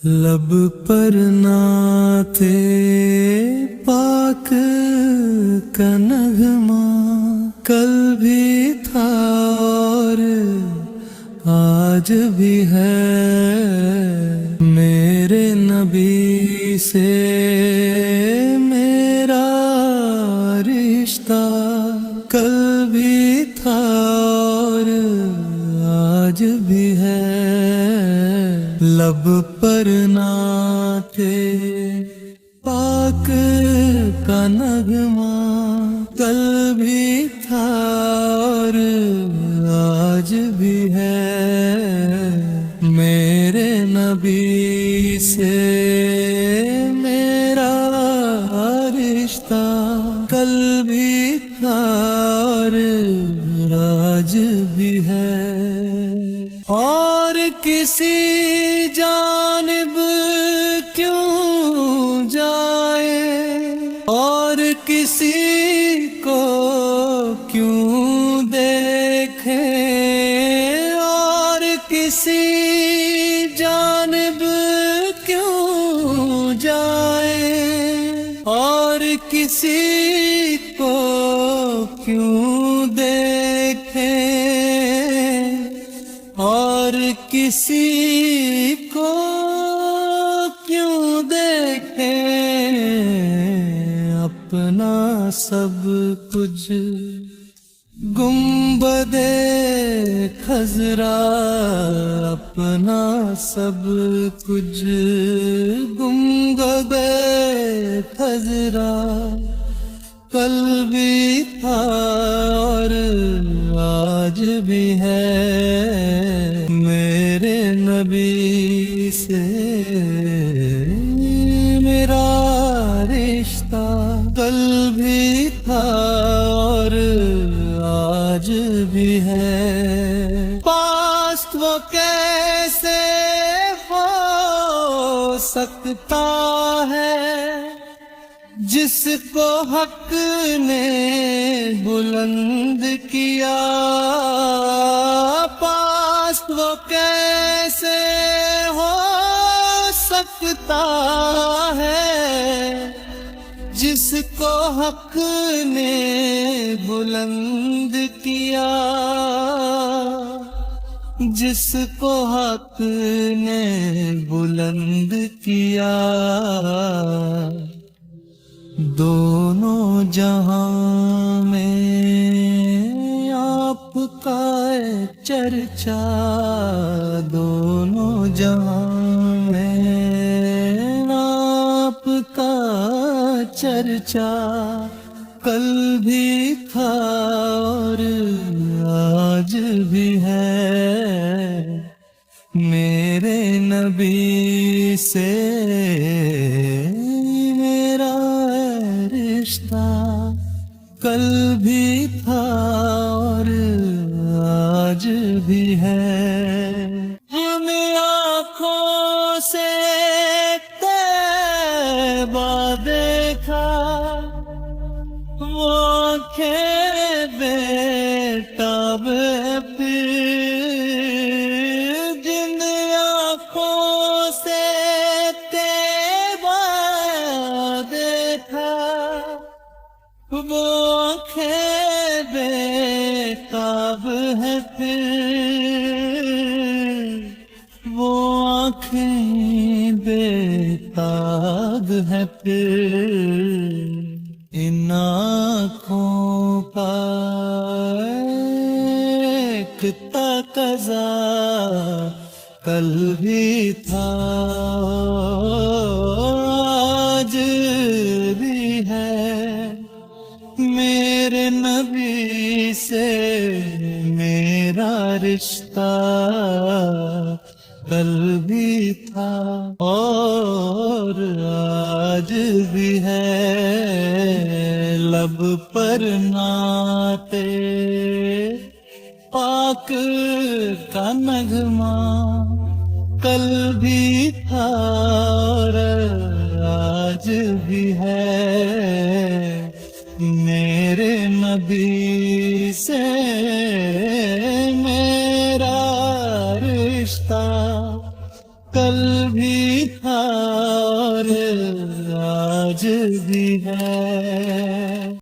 لب پر نعت پاک کا نغمہ کل بھی تھا اور آج بھی ہے، میرے نبی سے میرا رشتہ کل بھی تھا اور آج بھی ہے۔ لب پر نعت پاک کا نغمہ کل بھی تھا اور آج بھی ہے، میرے نبی سے میرا رشتہ کل بھی تھا اور آج بھی ہے۔ اور کسی جانب کیوں جائے اور کسی کو کیوں دیکھیں، اور کسی جانب کیوں جائے اور کسی کو کیوں دیکھیں، اور کسی کو کیوں دیکھیں، اپنا سب کچھ گنبد خضرا، اپنا سب کچھ گنبد خضرا کل بھی تھا اور آج بھی ہے، میرے نبی سے میرا رشتہ کل بھی تھا اور آج بھی ہے۔ پاس وہ کیسے ہو سکتا ہے جس کو حق نے بلند کیا، پاس وہ کیسے ہو سکتا ہے جس کو حق نے بلند کیا، جس کو حق نے بلند کیا۔ دونوں جہاں میں آپ کا چرچا، دونوں جہاں میں آپ کا چرچا کل بھی تھا اور آج بھی ہے، میرے نبی سے میرا رشتہ کل بھی تھا اور آج بھی ہے۔ ہم آنکھوں سے طیبہ دیکھا، وہ آنکھیں بے تاب پھر، جن آنکھوں سے طیبہ دیکھا، وہ آنکھیں بے تاب ہے پھر، وہ آنکھیں بے تاب ہے پھر۔ ان آنکھوں کا ایک تقاضا کل بھی تھا آج بھی ہے، میرے نبی سے میرا رشتہ کل بھی تھا اور آج بھی ہے۔ لب پر نعت پاک کا نغمہ کل بھی تھا اور آج بھی ہے، میرے نبی سے میرا رشتہ کل بھی تھا اور آج بھی ہے.